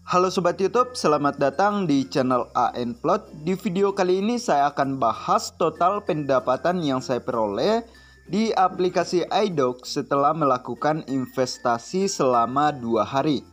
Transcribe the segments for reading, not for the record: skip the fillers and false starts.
Halo Sobat YouTube, selamat datang di channel AN Plot. Di video kali ini saya akan bahas total pendapatan yang saya peroleh di aplikasi iDoc setelah melakukan investasi selama 2 hari.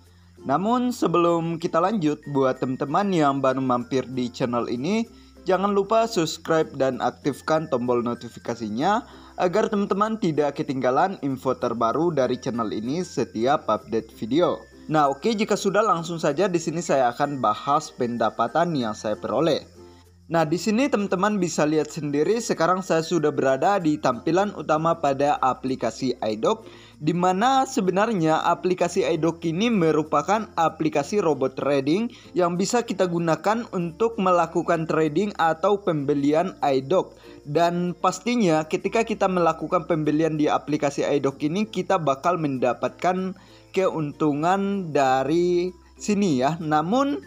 Namun sebelum kita lanjut, buat teman-teman yang baru mampir di channel ini, jangan lupa subscribe dan aktifkan tombol notifikasinya agar teman-teman tidak ketinggalan info terbaru dari channel ini setiap update video. Nah, oke, jika sudah langsung saja di sini saya akan bahas pendapatan yang saya peroleh. Nah, di sini teman-teman bisa lihat sendiri sekarang saya sudah berada di tampilan utama pada aplikasi iDoc, di mana sebenarnya aplikasi iDoc ini merupakan aplikasi robot trading yang bisa kita gunakan untuk melakukan trading atau pembelian iDoc. Dan pastinya ketika kita melakukan pembelian di aplikasi iDoc ini, kita bakal mendapatkan keuntungan dari sini ya. Namun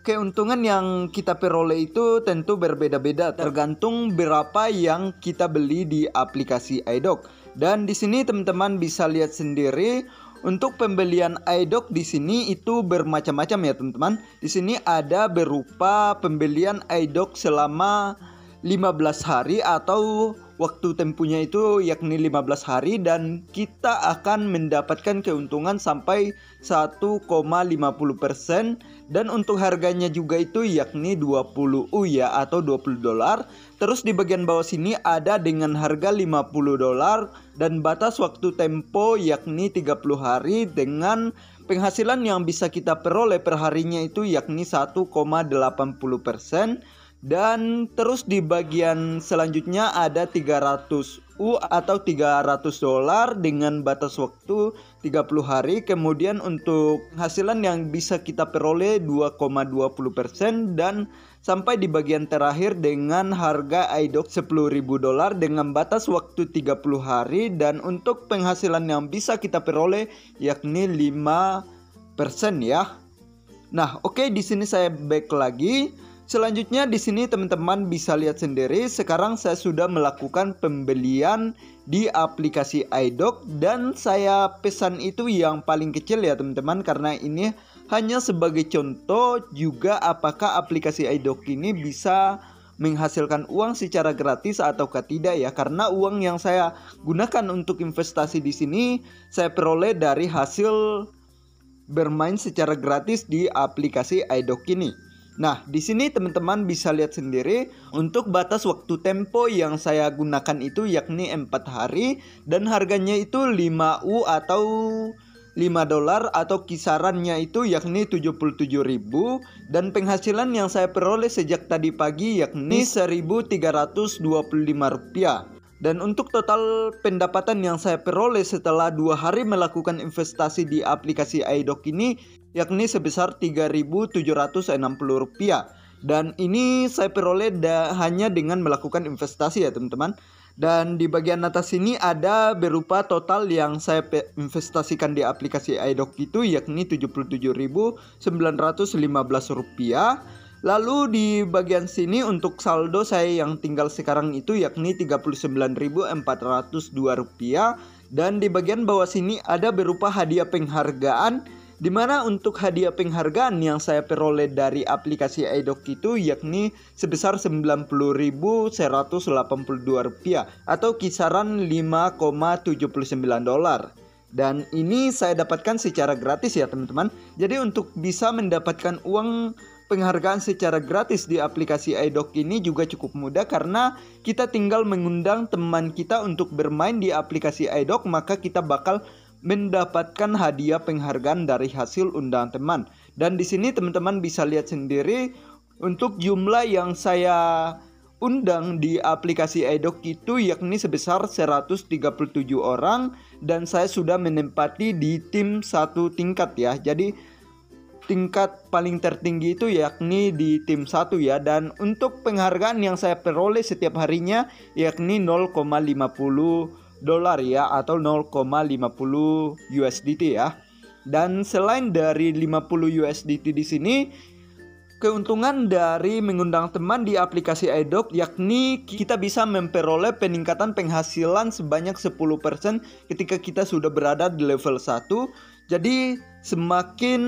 keuntungan yang kita peroleh itu tentu berbeda-beda tergantung berapa yang kita beli di aplikasi iDoc. Dan di sini teman-teman bisa lihat sendiri untuk pembelian iDoc di sini itu bermacam-macam ya teman-teman. Di sini ada berupa pembelian iDoc selama 15 hari atau waktu tempuhnya itu yakni 15 hari, dan kita akan mendapatkan keuntungan sampai 1,50%, dan untuk harganya juga itu yakni 20 U ya atau 20 dolar. Terus di bagian bawah sini ada dengan harga 50 dolar dan batas waktu tempo yakni 30 hari dengan penghasilan yang bisa kita peroleh per harinya itu yakni 1,80%. Dan terus di bagian selanjutnya ada 300 U atau 300 dolar dengan batas waktu 30 hari. Kemudian untuk penghasilan yang bisa kita peroleh 2,20%, dan sampai di bagian terakhir dengan harga iDoc 10.000 dolar dengan batas waktu 30 hari, dan untuk penghasilan yang bisa kita peroleh yakni 5% ya. Nah, oke, di sini saya back lagi. Selanjutnya di sini teman-teman bisa lihat sendiri sekarang saya sudah melakukan pembelian di aplikasi iDoc, dan saya pesan itu yang paling kecil ya teman-teman, karena ini hanya sebagai contoh juga apakah aplikasi iDoc ini bisa menghasilkan uang secara gratis ataukah tidak ya, karena uang yang saya gunakan untuk investasi di sini saya peroleh dari hasil bermain secara gratis di aplikasi iDoc ini. Nah, di sini teman-teman bisa lihat sendiri untuk batas waktu tempo yang saya gunakan itu yakni 4 hari, dan harganya itu 5 U atau 5 dolar atau kisarannya itu yakni 77.000, dan penghasilan yang saya peroleh sejak tadi pagi yakni 1.325 rupiah. Dan untuk total pendapatan yang saya peroleh setelah 2 hari melakukan investasi di aplikasi iDoc ini yakni sebesar 3.760 rupiah. Dan ini saya peroleh hanya dengan melakukan investasi ya teman-teman. Dan di bagian atas sini ada berupa total yang saya investasikan di aplikasi iDoc itu yakni 77.915 rupiah. Lalu di bagian sini untuk saldo saya yang tinggal sekarang itu yakni 39.402 rupiah. Dan di bagian bawah sini ada berupa hadiah penghargaan, di mana untuk hadiah penghargaan yang saya peroleh dari aplikasi iDoc itu yakni sebesar 90.182 rupiah atau kisaran 5,79 dolar. Dan ini saya dapatkan secara gratis ya teman-teman. Jadi untuk bisa mendapatkan uang penghargaan secara gratis di aplikasi iDoc ini juga cukup mudah, karena kita tinggal mengundang teman kita untuk bermain di aplikasi iDoc, maka kita bakal mendapatkan hadiah penghargaan dari hasil undangan teman. Dan di sini teman-teman bisa lihat sendiri untuk jumlah yang saya undang di aplikasi iDoc itu yakni sebesar 137 orang, dan saya sudah menempati di tim 1 tingkat ya. Jadi tingkat paling tertinggi itu yakni di tim 1 ya. Dan untuk penghargaan yang saya peroleh setiap harinya yakni 0,50 dolar ya atau 0,50 USDT ya. Dan selain dari 50 USDT di sini, keuntungan dari mengundang teman di aplikasi iDoc yakni kita bisa memperoleh peningkatan penghasilan sebanyak 10% ketika kita sudah berada di level 1. Jadi semakin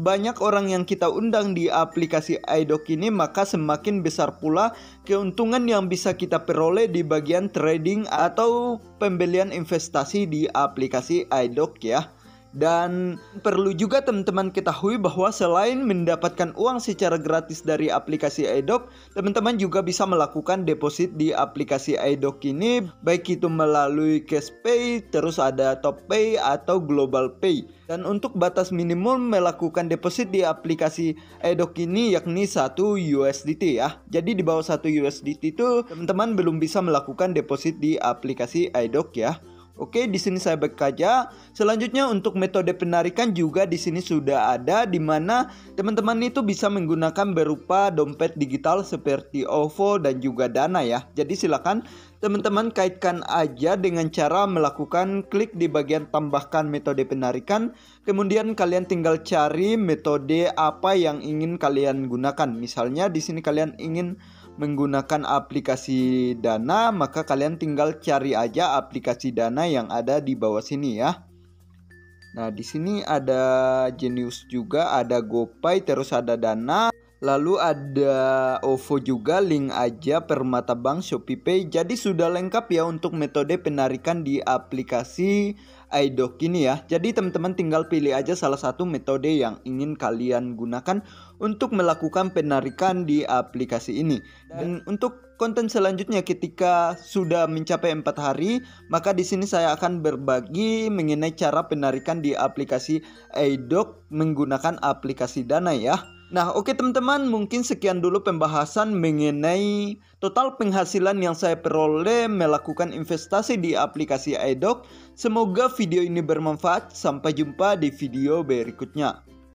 banyak orang yang kita undang di aplikasi iDoc ini, maka semakin besar pula keuntungan yang bisa kita peroleh di bagian trading atau pembelian investasi di aplikasi iDoc ya. Dan perlu juga teman-teman ketahui bahwa selain mendapatkan uang secara gratis dari aplikasi iDoc, teman-teman juga bisa melakukan deposit di aplikasi iDoc ini, baik itu melalui CashPay, terus ada TopPay atau GlobalPay. Dan untuk batas minimum melakukan deposit di aplikasi iDoc ini yakni 1 USDT ya. Jadi di bawah 1 USDT itu teman-teman belum bisa melakukan deposit di aplikasi iDoc ya. Oke, di sini saya bekerja. Selanjutnya untuk metode penarikan juga di sini sudah ada, di mana teman-teman itu bisa menggunakan berupa dompet digital seperti OVO dan juga Dana ya. Jadi silakan teman-teman kaitkan aja dengan cara melakukan klik di bagian tambahkan metode penarikan. Kemudian kalian tinggal cari metode apa yang ingin kalian gunakan. Misalnya di sini kalian ingin menggunakan aplikasi Dana, maka kalian tinggal cari aja aplikasi Dana yang ada di bawah sini ya. Nah, di sini ada Genius juga, ada GoPay, terus ada Dana, lalu ada OVO juga, link aja, Permata Bank, ShopeePay. Jadi sudah lengkap ya untuk metode penarikan di aplikasi iDoc ini ya. Jadi teman-teman tinggal pilih aja salah satu metode yang ingin kalian gunakan untuk melakukan penarikan di aplikasi ini. Dan untuk konten selanjutnya ketika sudah mencapai 4 hari, maka di sini saya akan berbagi mengenai cara penarikan di aplikasi iDoc menggunakan aplikasi Dana ya. Nah, oke teman-teman, mungkin sekian dulu pembahasan mengenai total penghasilan yang saya peroleh melakukan investasi di aplikasi iDoc. Semoga video ini bermanfaat. Sampai jumpa di video berikutnya.